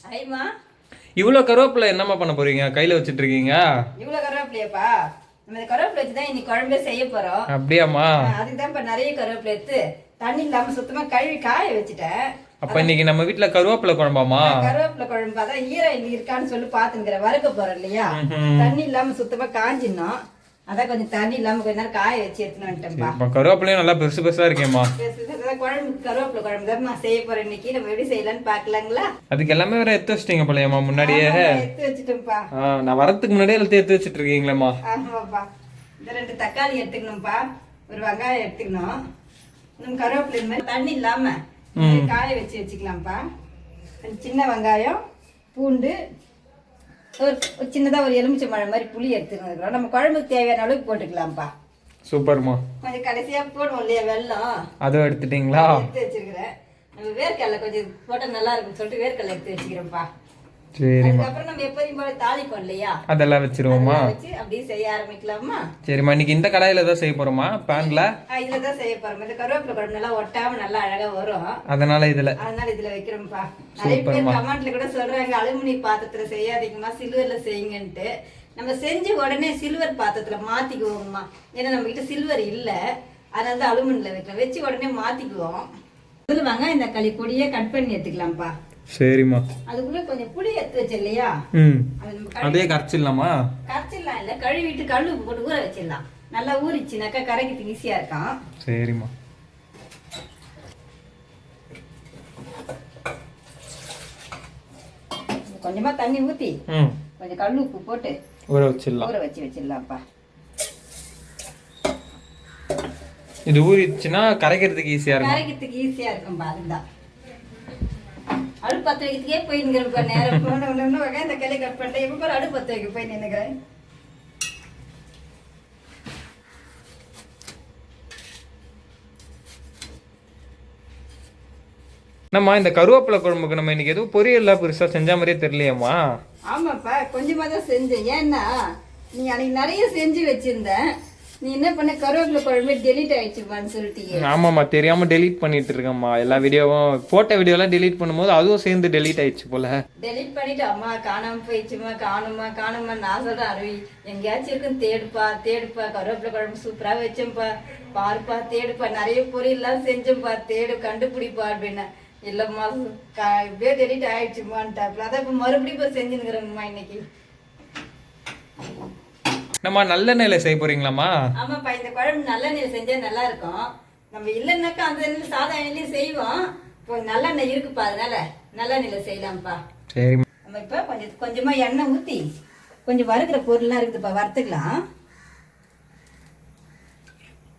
ஐமா இவ்வளோ கருவேப்பிலை என்னம்மா பண்ண போறீங்க? கையில வச்சிட்டு இருக்கீங்க. இவ்வளோ கருவேப்பிலையாப்பா? நம்ம இந்த கருவேப்பிலை வச்சு தான் இன்னைக்கு குழம்பே செய்ய போறோம். அப்படியாம்மா? அதுக்கு தான் இப்போ நிறைய கருவேப்பிலை எடுத்து தண்ணி இல்லாமல் சுத்தமாக கழுவி காய வச்சுட்டேன். அப்ப இன்னைக்கு நம்ம வீட்டுல கருவேப்பிலை குழம்பாமா? கருவேப்பிலை குழம்பு அதான் ஈரம் இருக்கான்னு சொல்லி பாத்துங்கிற வறுக்க போறோம் இல்லையா? தண்ணி இல்லாம சுத்தமா காஞ்சிடணும். அதான் கொஞ்சம் தண்ணி இல்லாம கொஞ்ச நேரம் காய வச்சு எடுத்துன்னு வந்துட்டேன்ப்பா. கருவேப்பிலையும் நல்லா பெருசு பெருசா இருக்கேம்மா. குழம்பு கருவேப்பிலை குழம்பு தான் நான் செய்ய போறேன் இன்னைக்கு. நம்ம எப்படி செய்யலாம்னு பாக்கலாங்களா? அதுக்கு எல்லாமே வேற எடுத்து வச்சிட்டீங்க போலயம்மா முன்னாடியே? எடுத்து வச்சுட்டோம்ப்பா. நான் வரதுக்கு முன்னாடியே எல்லாத்தையும் எடுத்து வச்சிட்டு இருக்கீங்களேம்மா? ஆமாப்பா. இந்த 2 தக்காளி எடுத்துக்கணும்ப்பா, ஒரு வெங்காயம் எடுத்துக்கணும். நம்ம கருவேப்பிலை இந்த மாதிரி தண்ணி இல்லாம காய வச்சு வச்சுக்கலாம்ப்பா. சின்ன வெங்காயம், பூண்டு, ஒரு சின்னதா ஒரு எலுமிச்சம்பழம் மாதிரி புளி எடுத்துக்கணும். நம்ம குழம்புக்கு தேவையான அளவுக்கு போட்டுக்கலாம்ப்பா. சூப்பர்மா. கொஞ்சம் கடைசியா போடுவோம் இல்லையா வெல்லம், அதுவும் எடுத்துட்டீங்களா? எடுத்து வச்சிருக்கிறேன். நம்ம வேர்க்கடலை கொஞ்சம் போட்டா நல்லா இருக்கும்னு சொல்லிட்டு வேர்க்கடலை எடுத்து வச்சுக்கிறேன்ப்பா. சரிம்மா. அதுக்கப்புறம் நம்ம எப்போதையும் போல தாளிப்போம் இல்லையா? அதெல்லாம் வச்சிருவோமா? வச்சு அப்படியே செய்ய ஆரம்பிக்கலாமா? சரிம்மா. இன்னைக்கு இந்த கடாயில தான் செய்ய போறோமா? பேன்ல இதுல தான் செய்ய போறோம். இந்த கருவேப்பிலை குழம்பு நல்லா ஒட்டாம நல்லா அழகா வரும். அதனால இதுல வைக்கிறோம்ப்பா. நிறைய பேர் கமெண்ட்ல கூட சொல்றாங்க அலுமினி பாத்திரத்துல செய்யாதீங்கம்மா, சில்வர்ல செய்யுங்கன்ட்டு. நம்ம செஞ்ச உடனே சில்வர் பாத்திரத்துல மாத்திக்குவோம்மா. ஏன்னா நம்ம கிட்ட சில்வர் இல்ல, அதனால தான் அலுமினில வைக்கலாம். வச்சு உடனே மாத்திக்குவோம். முதல்ல வெங்காயம் தக்காளி பொடியே கட் பண்ணி எடுத்துக்கலாம்ப்பா. சரிம்மா. அதுக்குள்ள கொஞ்சம் புளி எடுத்து வச்சு இல்லையா? அதே கரைச்சிடலாமா? கரைச்சிடலாம் இல்ல, கழுவிட்டு கல்லு போட்டு ஊற வச்சிடலாம். நல்லா ஊறிச்சுனாக்கா கரைக்கிறதுக்கு ஈஸியா இருக்கும். சரிம்மா. கொஞ்சமா தண்ணி ஊத்தி கொஞ்சம் கல்லு உப்பு போட்டு ஊற வச்சிடலாம்ப்பா. இது ஊறிச்சுன்னா கரைக்கிறதுக்கு ஈஸியா இருக்கும். அதுதான் அடுப்பு பத்த வைக்கிறதுக்கே போய் நிற்கிறப்ப நேரம் போன இந்த கிளை கட் பண்ணிட்டேன். எப்ப பாரு அடுப்பு பத்த வைக்க போய் நின்னுக்கிறேன். நம்ம இந்த கருவேப்பிலை குழம்புக்கு நம்ம இன்னைக்கு எதுவும் பொரியல்லாம் பெருசா செஞ்ச மாதிரியே தெரியலையாம்மா? ஆமாப்பா, கொஞ்சமா தான் செஞ்சேன். ஏன்னா நீ அன்னைக்கு நிறைய செஞ்சு வச்சிருந்தேன். நீ என்ன பண்ண, கருவேப்பிலை குழம்பு டெலீட் ஆயிடுச்சுப்பான்னு சொல்லிட்டீங்க. ஆமாம்மா, தெரியாம டெலீட் பண்ணிட்டு இருக்கேம்மா. எல்லா வீடியோவும் போட்ட வீடியோலாம் டெலீட் பண்ணும்போது அதுவும் சேர்ந்து டெலீட் ஆயிடுச்சு போல. டெலீட் பண்ணிட்டு அம்மா காணாம போயிடுச்சுமா, காணுமா நான் சொல்றேன். அருவி எங்கேயாச்சும் இருக்குன்னு தேடுப்பா. கருவேப்பிலை குழம்பு சூப்பரா வச்சேன்ப்பா, பாருப்பா, தேடுப்பா, நிறைய பொரியல்லாம் செஞ்சேன்ப்பா, கண்டுபிடிப்பா அப்படின்னு. இல்லம்மா இப்படியே டெலீட் ஆயிடுச்சுமான்ட்டாப்ல. அதான் இப்ப மறுபடியும் இப்போ செஞ்சுன்னுக்குறேங்கம்மா இன்னைக்கு. நம்ம நல்லெண்ணெயில செய்ய போறீங்களாம்மா? ஆமாப்பா, இந்த குழம்பு நல்லெண்ணெயில செஞ்சா நல்லா இருக்கும். நம்ம இல்லைன்னாக்கா அந்த எண்ணெய் சாதா எண்ணெயிலையும் செய்வோம். இப்போ நல்லெண்ணெய் இருக்குப்பா, அதனால நல்லெண்ணெயில செய்யலாம்ப்பா. சரி. நம்ம இப்ப கொஞ்சமா எண்ணெய் ஊத்தி கொஞ்சம் வறுக்கிற பொருள்லாம் இருக்குதுப்பா, வறுத்துக்கலாம்.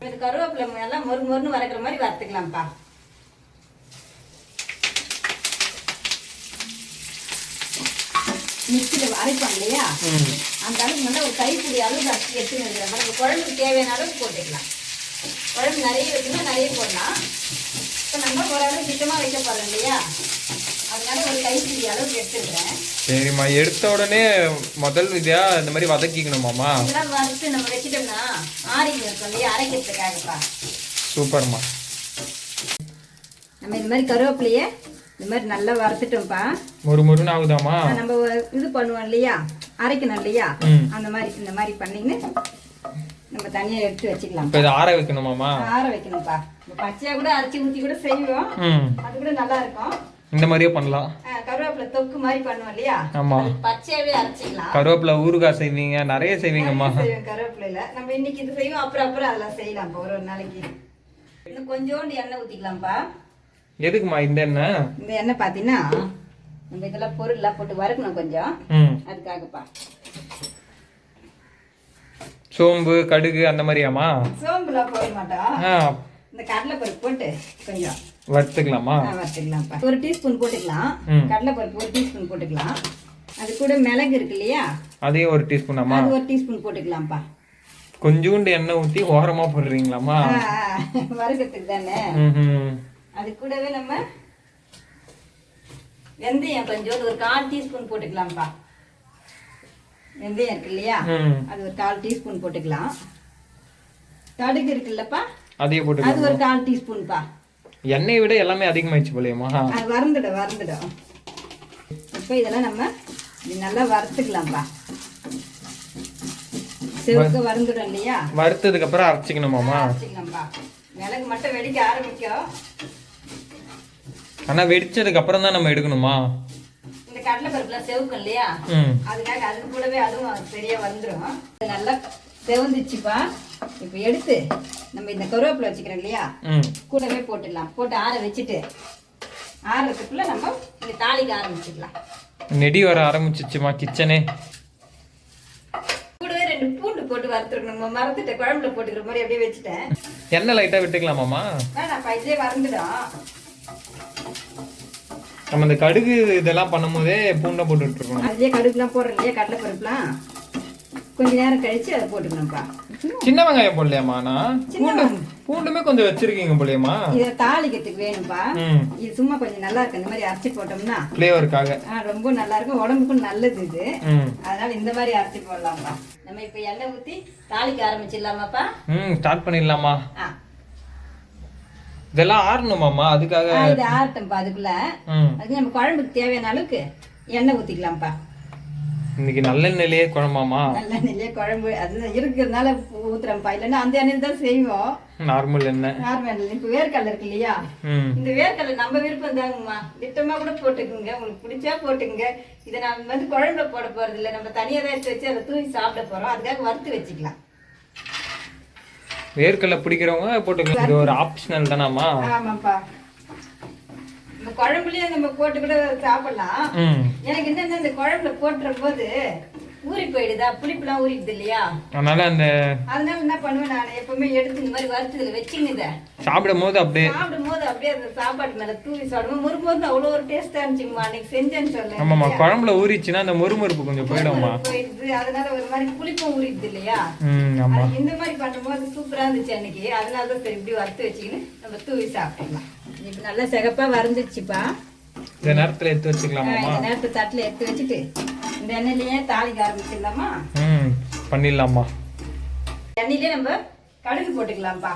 இந்த கருவேப்பிலை எல்லாம் மொறுன்னு வறுக்கிற மாதிரி வறுத்துக்கலாம்ப்பா. மிக்சியில் அரைப்போம் இல்லையா, அந்த அளவுக்கு நல்லா ஒரு கைப்பிடி அளவுக்கு அரைச்சி எடுத்துன்னு இருக்கிறோம். நம்ம குழம்புக்கு தேவையான அளவுக்கு போட்டுக்கலாம். குழம்பு நிறைய வைக்கணும், நிறைய போடலாம். இப்போ நம்ம ஓரளவு திட்டமாக வைக்க போகிறோம் இல்லையா, அதனால ஒரு கைப்பிடி அளவுக்கு எடுத்துக்கிறேன். சரிம்மா. எடுத்த உடனே முதல் விதியா இந்த மாதிரி வதக்கிக்கணுமாம்மா? இதெல்லாம் வறுத்து நம்ம வச்சுட்டோம்னா ஆறிங்க இருக்கும் இல்லையா, அரைக்கிறதுக்காகப்பா. சூப்பர்மா. நம்ம இந்த மாதிரி கருவேப்பிலையே இந்த மாதிரி நல்லா வறுத்துட்டோம்ப்பா. முறுமுறுன்னு ஆகுதாமா? நம்ம இது பண்ணுவோம் இல்லையா, அரைக்கணும் இல்லையா, அந்த மாதிரி இந்த மாதிரி பண்ணின்னு நம்ம தனியா எடுத்து வச்சுக்கலாம். இப்போ இதை ஆற வைக்கணுமாமா? ஆற வைக்கணும்ப்பா. பச்சையா கூட அரைச்சி ஊற்றி கூட செய்வோம், அது கூட நல்லா இருக்கும். இந்த மாதிரியே பண்ணலாம். கருவேப்பிலை தொக்கு மாதிரி பண்ணுவோம் இல்லையா, பச்சையாவே அரைச்சிக்கலாம். கருவேப்பிலை ஊறுகாய் செய்வீங்க, நிறைய செய்வீங்கம்மா. கருவேப்பிலையில நம்ம இன்னைக்கு இது செய்வோம், அப்புறம் அதெல்லாம் செய்யலாம் ஒரு நாளைக்கு. இன்னும் கொஞ்சோண்டு எண்ணெய் ஊற்றிக்கலாம்ப்பா. எதுக்குமா இந்த எண்ணெய்? இந்த எண்ணெய் பார்த்தீங்கன்னா நம்ம இதெல்லாம் பொருள்லாம் போட்டு வறுக்கணும் கொஞ்சம், அதுக்காகப்பா. சோம்பு கடுகு அந்த மாதிரியாமா? சோம்புலாம் போட மாட்டோம். இந்த கடலைப்பருப்பு போட்டு கொஞ்சம் வறுத்துக்கலாமா? வறுத்துக்கலாம்ப்பா. 1 டீஸ்பூன் போட்டுக்கலாம். கடலைப்பருப்பு 1 டீஸ்பூன் போட்டுக்கலாம். அது கூட மிளகு இருக்கு இல்லையா, அதையும் 1 டீஸ்பூனாமா? அது 1 டீஸ்பூன் போட்டுக்கலாம்ப்பா. கொஞ்சோண்டு எண்ணெய் ஊற்றி ஓரமா போடுறீங்களாமா? வறுக்கிறதுக்கு தானே. அது கூடவே நம்ம வெந்தயம் கொஞ்சோண்டு ஒரு 1/4 டீஸ்பூன் போட்டுக்கலாம்ப்பா. வெந்தயம் இருக்கு இல்லையா, அது ஒரு 1/4 டீஸ்பூன் போட்டுக்கலாம். கடுகு இருக்குல்லப்பா, அதையும் போட்டு அது ஒரு 1/4 டீஸ்பூன்பா. எண்ணெயை விட எல்லாமே அதிகமாயிடுச்சு போலயேமா? அது வறந்துடும். இப்போ இதெல்லாம் நம்ம இது நல்லா வறுத்துக்கலாம்ப்பா. செவக்க வறுந்துடும் இல்லையா, வறுத்ததுக்கு அப்புறம் அரைச்சிக்கணுமாமா? அரைச்சிக்கலாம்ப்பா. மிளகு மட்டும் வெடிக்க ஆரம்பிக்கும். ஆனா வெடிச்சதுக்கு அப்புறம் தான் நம்ம எடுக்கணுமா? இந்த கடலை பருப்புலாம் செவக்கும் இல்லையா, அதுக்காக அதுக்கு கூடவே அதுவும் சரியா வந்துடும். நல்லா செவந்துச்சுப்பா. இப்போ எடுத்து நம்ம இந்த கருவேப்பிலை வச்சுக்கிறோம் இல்லையா, கூடவே போட்டுடலாம். போட்டு ஆற வச்சுட்டு ஆறுறதுக்குள்ள நம்ம இந்த தாளிக்க ஆரம்பிச்சுக்கலாம். நெடி வர ஆரம்பிச்சிச்சுமா கிச்சனே. கூடவே 2 பூண்டு போட்டு வறுத்துருக்கணும். மறந்துட்டு குழம்புல போட்டுக்கிற மாதிரி அப்படியே வச்சுட்டேன். எண்ணெய் லைட்டா விட்டுக்கலாமாமா? வேணாப்பா, இதே வறந்துடும். நம்ம இந்த கடுகு இதெல்லாம் பண்ணும் போதே பூண்டை போட்டு விட்டுருக்கோம். அதே கடுகுலாம் போடுறோம் இல்லையா, கடலை பருப்புலாம் கொஞ்ச நேரம் கழிச்சு அதை போட்டுக்கணும்ப்பா. சின்ன வெங்காயம் போடலையாமா? நான் பூண்டுமே கொஞ்சம் வச்சிருக்கீங்க போலியமா? இதை தாளிக்கிறதுக்கு வேணும்ப்பா. இது சும்மா கொஞ்சம் நல்லா இருக்கு. இந்த மாதிரி அரைச்சி போட்டோம்னா ஃப்ளேவருக்காக ரொம்ப நல்லா இருக்கும், உடம்புக்கும் நல்லது இது. அதனால இந்த மாதிரி அரைச்சி போடலாம்ப்பா. நம்ம இப்ப எண்ணெய் ஊத்தி தாளிக்க ஆரம்பிச்சிடலாமாப்பா? ஸ்டார்ட் பண்ணிடலாமா? இதெல்லாம் ஆறணுமாமா? அதுக்காக இது ஆறட்டும்ப்பா. அதுக்குள்ள அதுக்கு நம்ம குழம்புக்கு தேவையான அளவுக்கு எண்ணெய் ஊத்திக்கலாம்ப்பா. இன்னைக்கு நல்லெண்ணெயிலேயே குழம்பாமா? நல்லெண்ணெயிலேயே குழம்பு அதுதான் இருக்கிறதுனால ஊத்துறோம்ப்பா. இல்லைன்னா அந்த எண்ணெயில் தான் செய்வோம். நார்மல் எண்ணெய். நார்மல் எண்ணெய். இப்ப வேர்க்கடலை இருக்கு இல்லையா, இந்த வேர்க்கடலை நம்ம விருப்பம் தாங்கம்மா. திட்டமா கூட போட்டுக்குங்க, உங்களுக்கு பிடிச்சா போட்டுக்குங்க. இதை நம்ம வந்து குழம்புல போட போறது இல்லை, நம்ம தனியாக தான் எடுத்து வச்சு அதை தூவி சாப்பிட போறோம். அதுக்காக வறுத்து வச்சுக்கலாம். வேர்க்கடலை பிடிக்கிறவங்க போட்டுக்கலாம், இது ஒரு ஆப்ஷனல் தானாமா? ஆமாப்பா. இந்த குழம்புலயே நம்ம போட்டு கூட சாப்பிடலாம். எனக்கு என்னன்னா இந்த குழம்புல போட்டுற போது ஊறி போயிடுதா, புளிப்புலாம் ஊறிடுது இல்லையா, அதனால என்ன பண்ணுவேன் நான் எப்பவுமே எடுத்து இந்த மாதிரி வறுத்ததுல வச்சுங்க. சாப்பிடும் போது அப்படியே அந்த சாப்பாடு மேல தூவி சாப்பிடுவோம். முறுமுறு அவ்வளோ ஒரு டேஸ்டா இருந்துச்சுங்கம்மா அன்னைக்கு செஞ்சேன்னு சொல்ல. ஆமாம்மா, குழம்புல ஊறிச்சுன்னா அந்த முறுமுறுப்பு கொஞ்சம் போயிடும்மா. போயிடுது, அதனால ஒரு மாதிரி புளிப்பும் ஊறிடுது இல்லையா. இந்த மாதிரி பண்ணும்போது சூப்பரா இருந்துச்சு அன்னைக்கு. அதனாலதான் சரி இப்படி வறுத்து வச்சுக்கின்னு நம்ம தூவி சாப்பிடலாம். இப்ப நல்லா சிகப்பா வரைஞ்சிச்சுப்பா. இந்த நேரத்துல எடுத்து வச்சுக்கலாமா? இந்த நேரத்துல தட்டுல எடுத்து வச்சுட்டு இந்த எண்ணெயிலேயே தாளிக்க ஆரம்பிச்சிடலாமா? பண்ணிடலாமா? எண்ணெயிலே நம்ம கடுகு போட்டுக்கலாம்ப்பா.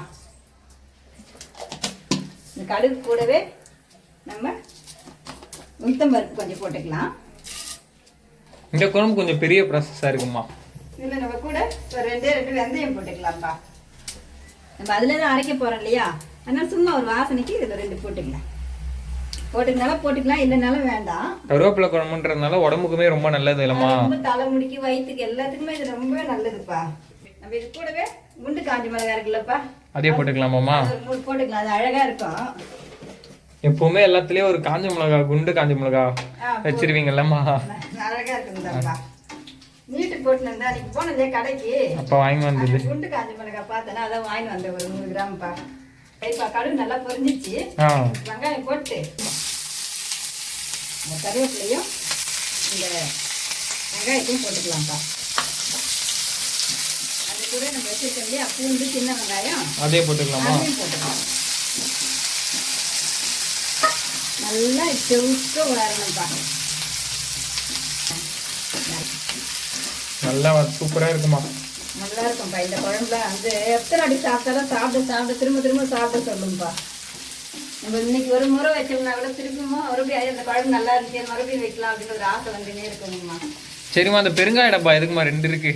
இந்த கடுகு கூடவே நம்ம உளுத்தம்பருப்பு கொஞ்சம் போட்டுக்கலாம். இந்த குழம்பு கொஞ்சம் பெரிய ப்ராசஸா இருக்குமா? இதுல நம்ம கூட ஒரு 2 வெந்தயம் போட்டுக்கலாம்ப்பா. நம்ம அதுல தான் அரைக்க போறோம் இல்லையா, அதனால சும்மா ஒரு வாசனைக்கு இதுல 2 போட்டுக்கலாம். போட்டுக்கனால போட்டுக்கலாம், இல்லைனாலும் வேண்டாம். கருவேப்பிலை குழம்புன்றதுனால உடம்புக்குமே ரொம்ப நல்லது இல்லம்மா? ரொம்ப தலைமுடிக்கு வயிற்றுக்கு எல்லாத்துக்குமே இது ரொம்பவே நல்லதுப்பா. நம்ம இது கூடவே குண்டு காஞ்சி மிளகா இருக்குல்லப்பா, அதே போட்டுக்கலாமாமா? போட்டுக்கலாம், அது அழகா இருக்கும். எப்பவுமே எல்லாத்துலயும் ஒரு காஞ்ச மிளகா, குண்டு காஞ்ச மிளகா வச்சிருவீங்கல்லம்மா? அழகா இருக்குங்கப்பா. நீட்டு போட்டு இருந்தா அன்னைக்கு போனதே கடைக்கு, அப்ப வாங்கி வந்தது குண்டு காஞ்ச மிளகா பார்த்தேன்னா அதான் வாங்கி வந்தேன் ஒரு 100 கிராம்ப்பா. சரிப்பா, கடுகு நல்லா பொரிஞ்சிச்சு. வெங்காயம் போட்டு இந்த கருவேப்பிலையும் இந்த வெங்காயத்தையும் போட்டுக்கலாம்ப்பா. அது கூட நம்ம வச்சிருக்கோம் இல்லையா பூண்டு, சின்ன வெங்காயம், அதே போட்டுக்கலாமா? அதையும் போட்டுக்கலாம். நல்லா செவுக்க வரணும்ப்பா. நல்லா சூப்பரா இருக்குமா? நல்லா இருக்கும்ப்பா. இந்த குழம்புல வந்து எத்தனை அடி சாப்பிட்டாலும் சாப்பிட திரும்ப சாப்பிட சொல்லுங்கப்பா. நம்ம இன்னைக்கு ஒரு முறை வச்சோம்னா கூட திரும்பவும் மறுபடியும் அந்த குழம்பு நல்லா இருந்துச்சு மறுபடியும் வைக்கலாம் அப்படின்னு ஒரு ஆசை வந்துனே இருக்குங்கம்மா. சரிம்மா, அந்த பெருங்காய டப்பா எதுக்குமா 2 இருக்கு?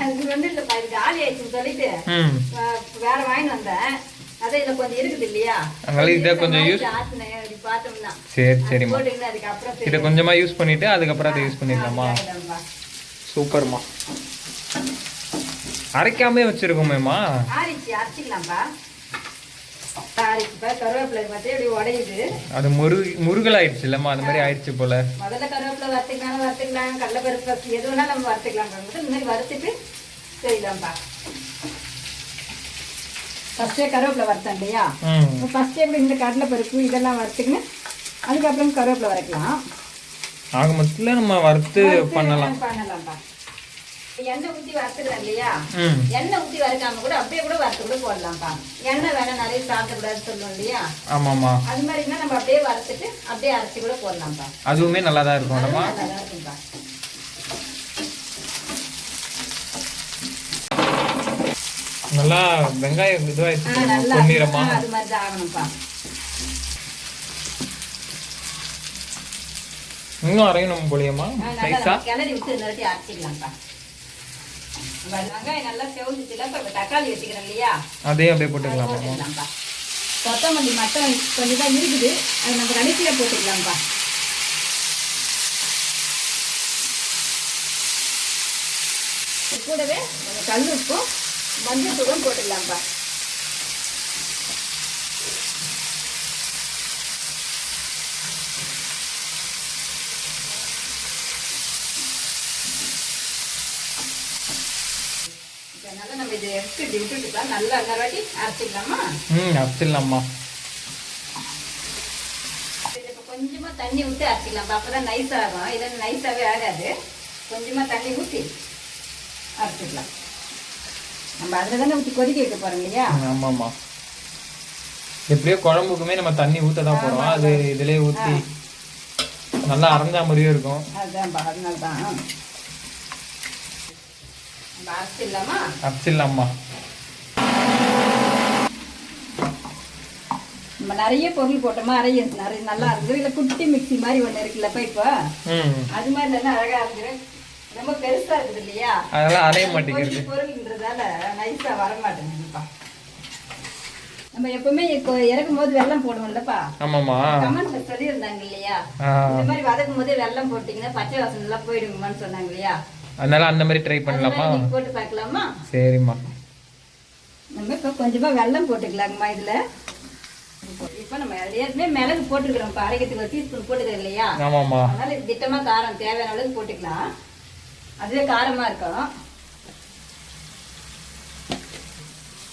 அது வந்து இல்லப்பா, இது காலி ஆயிடுச்சுன்னு சொல்லிட்டு வேற வாங்கி வந்தேன். அதே இதுல கொஞ்சம் இருக்குது இல்லையா, அதனால இதை கொஞ்சம் யூஸ் பார்த்தோம்னா சரிம்மா போட்டுக்கின்னு அதுக்கப்புறம் இதை கொஞ்சமா யூஸ் பண்ணிட்டு அதுக்கப்புறம் அதை யூஸ் பண்ணிடலாமா? சூப்பர்மா. அரைக்காமே வச்சிருக்கோமேம்மா? அரைச்சிக்கலாம்ப்பா. கருவேப்பிலை பார்த்து இப்படி உடையுது, அது முருகல் ஆயிடுச்சு இல்லம்மா? அந்த மாதிரி ஆயிடுச்சு போல. முதல்ல கருவேப்பிலை வறுத்துக்கலாம், கடலைப்பருப்பு எது வேணாலும் நம்ம வறுத்துக்கலாம். இந்த மாதிரி வறுத்துட்டு செய்யலாம்ப்பா. ஃபர்ஸ்டே கருவேப்பிலை வறுத்தேன் இல்லையா, ஃபர்ஸ்டே கூட இந்த கடலைப்பருப்பு இதெல்லாம் வறுத்துக்கின்னு அதுக்கப்புறம் கருவேப்பிலை வறுக்கலாம். ஆக மொத்தத்தில் நம்ம வறுத்து பண்ணலாம்ப்பா. எண்ணெய் ஊற்றி வறுத்துக்கிறேன் இல்லையா, எண்ணெய் ஊற்றி வறுக்காம கூட அப்படியே கூட வறுத்து கூட போடலாம்ப்பா. எண்ணெய் வேணா நிறைய சாப்பிடக்கூடாதுன்னு சொல்லுவோம் இல்லையா, ஆமாம்மா, அது மாதிரினா நம்ம அப்படியே வறுத்துட்டு அப்படியே அரைச்சி கூட போடலாம்ப்பா. அதுவுமே நல்லா தான் இருக்கும். நல்லா தான் இருக்கும்ப்பா. நல்லா வெங்காயம் இதுவாயிடுச்சு பொன்னிறமா, அது மாதிரி தான் ஆகணும்ப்பா. இன்னும் அரையணும் போலியம்மா நைஸா? கிளறி விட்டு நிறுத்தி அரைச்சிக்கலாம்ப்பா. வெங்காயம் நல்லா செவந்துச்சுல, இப்போ தக்காளி வச்சுக்கிறேன் இல்லையா, அதே அப்படியே போட்டுக்கலாமா? போட்டுக்கலாம்ப்பா. கொத்தமல்லி மட்டும் கொஞ்சம் தான் இருக்குது, அது நம்ம கடைசியில் போட்டுக்கலாம்ப்பா. கூடவே கொஞ்சம் கல் உப்பும் மஞ்சள் தூளும் போட்டுக்கலாம்ப்பா. அதனால நம்ம இதை எடுத்து இப்படி விட்டுட்டுக்கலாம். நல்லா இன்னொரு வாட்டி அரைச்சிக்கலாமா? அரைச்சிடலாம்மா. இப்போ கொஞ்சமாக தண்ணி விட்டு அரைச்சிக்கலாம்ப்பா, அப்போ தான் நைஸ் ஆகும். இதெல்லாம் நைஸாகவே ஆகாது. கொஞ்சமாக தண்ணி ஊற்றி அரைச்சிக்கலாம். நம்ம அதில் தானே ஊற்றி கொதிக்க வைக்க போகிறோம் இல்லையா? ஆமாம்மா. எப்படியோ குழம்புக்குமே நம்ம தண்ணி ஊற்ற தான் போகிறோம். அது இதுலேயே ஊற்றி நல்லா அரைஞ்சா மாதிரியும் இருக்கும். அதுதான்ப்பா, அதனால தான் நம்ம அரைச்சிடலாமா? அரைச்சிடலாம்மா. நம்ம நிறைய பொருள் போட்டோமா, நிறைய நல்லா இருந்தது. இல்லை குட்டி மிக்சி மாதிரி ஒன்று இருக்குல்லப்பா, இப்போ அது மாதிரி நல்லா அழகாக இருந்துரு. ரொம்ப பெருசா இருக்குது இல்லையா, அதெல்லாம் அரைய மாட்டேங்குது. பொருள்ன்றதால நைஸா வர மாட்டேங்குதுப்பா. நம்ம எப்பவுமே இப்போ இறக்கும் போது வெல்லம் போடுவோம்லப்பா. ஆமாம்மா, கமெண்ட்ல சொல்லியிருந்தாங்க இல்லையா, இந்த மாதிரி வதக்கும் போதே வெல்லம் போட்டீங்கன்னா பச்சை வாசனை எல்லாம் போயிடுங்கம்மான்னு சொன்னாங்க இல்லையா. அதனால அந்த மாதிரி ட்ரை பண்ணலாமா? போட்டு பார்க்கலாமா? சரிம்மா. நம்ம இப்போ கொஞ்சமா வெல்லம் போட்டுக்கலாங்கம்மா இதுல. இப்போ நம்ம ஏற்கனவே மிளகு போட்டுக்கிறோம், அரைக்கிறதுக்கு ஒரு டீஸ்பூன் போட்டுக்கிறோம் இல்லையா. ஆமாம்மா. அதனால திட்டமா காரம் தேவையான அளவுக்கு போட்டுக்கலாம். அதுவே காரமா இருக்கும்.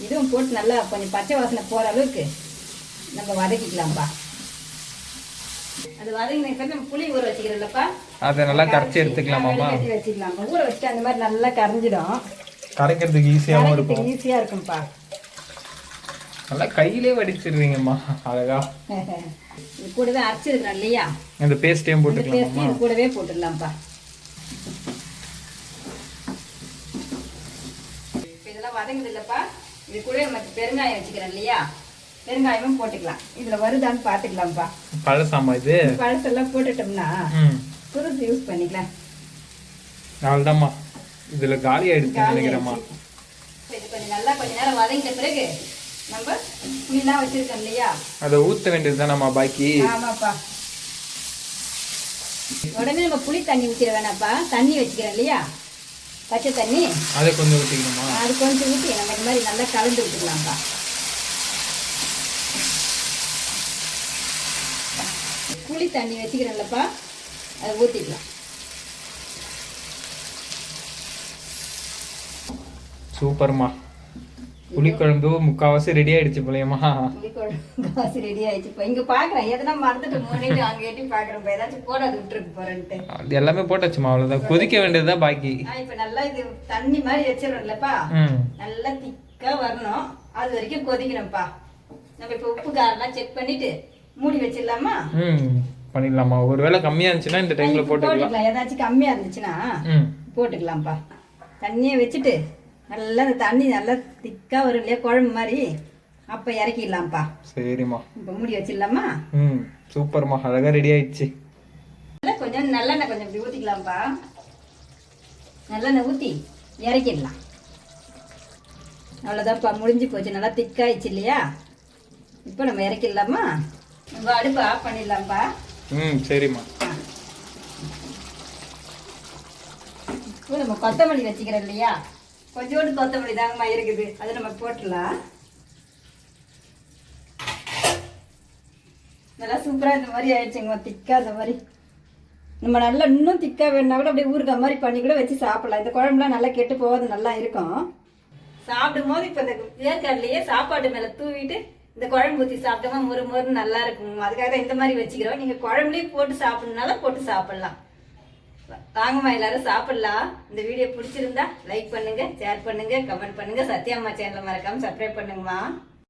இதுவும் போட்டு நல்லா கொஞ்சம் பச்சை வாசனை போற அளவுக்கு நம்ம வதக்கிக்கலாம்ப்பா. அது வதங்கின நம்ம புளி ஊற வச்சுக்கிறோம்லப்பா, அதை நல்லா கரைச்சி எடுத்துக்கலாமாம்மா? வச்சுக்கலாம். ஊற வச்சுட்டு அந்த மாதிரி நல்லா கரைஞ்சிடும். கரைக்கிறதுக்கு ஈஸியாகவும் இருக்கும். ஈஸியா இருக்கும்ப்பா. நல்லா கையிலே வடிச்சிருவீங்கம்மா அழகா. இது கூடவே அரைச்சிருக்கிறோம் இல்லையா, இந்த பேஸ்டையும் போட்டுக்கலாமா? இது கூடவே போட்டுடலாம்ப்பா. இதெல்லாம் வதங்குது இல்லப்பா, இது கூட நம்ம பெருங்காயம் வச்சுக்கிறோம் இல்லையா, பெருங்காயமும் போட்டுக்கலாம். இதுல வருதான்னு பாத்துக்கலாம்ப்பா. பழசாமா இது? பழசெல்லாம் போட்டுட்டோம்னா புதுசு யூஸ் பண்ணிக்கலாம். அவ்வளவுதாம்மா, இதுல காலி ஆயிடுச்சு நினைக்கிறேம்மா. இது கொஞ்சம் நல்லா கொஞ்ச நேரம் வதங்கிட்ட பிறகு நம்ம புளிலாம் வச்சிருக்கோம் இல்லையா, அதை ஊத்த வேண்டியதுதானம்மா பாக்கி? ஆமாப்பா. உடனே நம்ம புளி தண்ணி ஊற்றிட வேணாப்பா, தண்ணி வச்சுக்கிறோம் இல்லையா, பச்சை தண்ணி, அதை கொஞ்சம் ஊற்றிக்கணுமா? அது கொஞ்சம் ஊற்றி நம்ம இந்த மாதிரி நல்லா கலந்து விட்டுக்கலாம்ப்பா. புளி தண்ணி வச்சுக்கிறோம்லப்பா, அதை ஊற்றிக்கலாம். சூப்பர்மா. புளிக்குழம்பு முக்கால்வாசி ரெடி ஆயிடுச்சு போலயம்மா. புளிக்குழம்பு காசு ரெடி ஆயிடுச்சு. இப்போ இங்கே பார்க்குறேன், எதனா மறந்துட்டு மூணிட்டு அங்கே எட்டி பார்க்குறேன், ஏதாச்சும் போடாது விட்டுருக்கு போறேன்ட்டு. அது எல்லாமே போட்டாச்சுமா, அவ்வளோதான். கொதிக்க வேண்டியதுதான் பாக்கி. இப்போ நல்லா இது தண்ணி மாதிரி வச்சிடறோம்லப்பா, நல்லா திக்கா வரணும். அது வரைக்கும் கொதிக்கணும்ப்பா. நம்ம இப்போ உப்பு காரெல்லாம் செக் பண்ணிட்டு மூடி வச்சிடலாமா? பண்ணிடலாமா? ஒருவேளை கம்மியா இருந்துச்சுன்னா இந்த டைம்ல போட்டுக்கலாம். ஏதாச்சும் கம்மியா இருந்துச்சுன்னா போட்டுக்கலாம்ப்பா. தண்ணியை வச்சுட்டு நல்லா இந்த தண்ணி நல்லா திக்கா வரும் இல்லையா, குழம்பு மாதிரி, அப்போ இறக்கிடலாம்ப்பா. சரிம்மா, இப்போ மூடி வச்சிடலாமா? சூப்பர்மா, அழகா ரெடி ஆயிடுச்சு. கொஞ்சம் நல்லெண்ணெய் கொஞ்சம் இப்படி ஊற்றிக்கலாம்ப்பா. நல்லெண்ணெய் ஊற்றி இறக்கிடலாம். அவ்வளோதான்ப்பா, முடிஞ்சு போச்சு. நல்லா திக்காயிடுச்சு இல்லையா, இப்போ நம்ம இறக்கிடலாமா? நம்ம அடுப்பு ஆஃப் பண்ணிடலாம்ப்பா. சரிம்மா. இப்போ நம்ம கொத்தமல்லி வச்சுக்கிறோம் இல்லையா, கொஞ்சோண்டு கொத்தமல்லி தாங்கம்மா இருக்குது, அதை நம்ம போட்டுடலாம். நல்லா சூப்பராக இந்த மாதிரி ஆயிடுச்சுங்கம்மா, திக்கா இந்த மாதிரி. நம்ம நல்லா இன்னும் திக்கா வேணுன்னா கூட அப்படியே ஊறுகாய் மாதிரி பண்ணி கூட வச்சு சாப்பிடலாம். இந்த குழம்புலாம் நல்லா கெட்டு போகாது, நல்லா இருக்கும். சாப்பிடும் போது இப்போ இந்த வேர்க்கடலையே சாப்பாடு மேலே தூவிட்டு இந்த குழம்பு ஊற்றி சாப்பிட்டோமா மொறு மொறுன்னு நல்லா இருக்கும். அதுக்காக தான் இந்த மாதிரி வச்சுக்கிறோம். நீங்கள் குழம்புலேயும் போட்டு சாப்பிடணுனாலும் போட்டு சாப்பிடலாம். வாங்கம்மா எல்லாரும் சாப்பிடலாம். இந்த வீடியோ பிடிச்சிருந்தா லைக் பண்ணுங்க, ஷேர் பண்ணுங்க, கமெண்ட் பண்ணுங்க. சத்யாம்மா சேனலை மறக்காம சப்ஸ்கிரைப் பண்ணுங்கம்மா.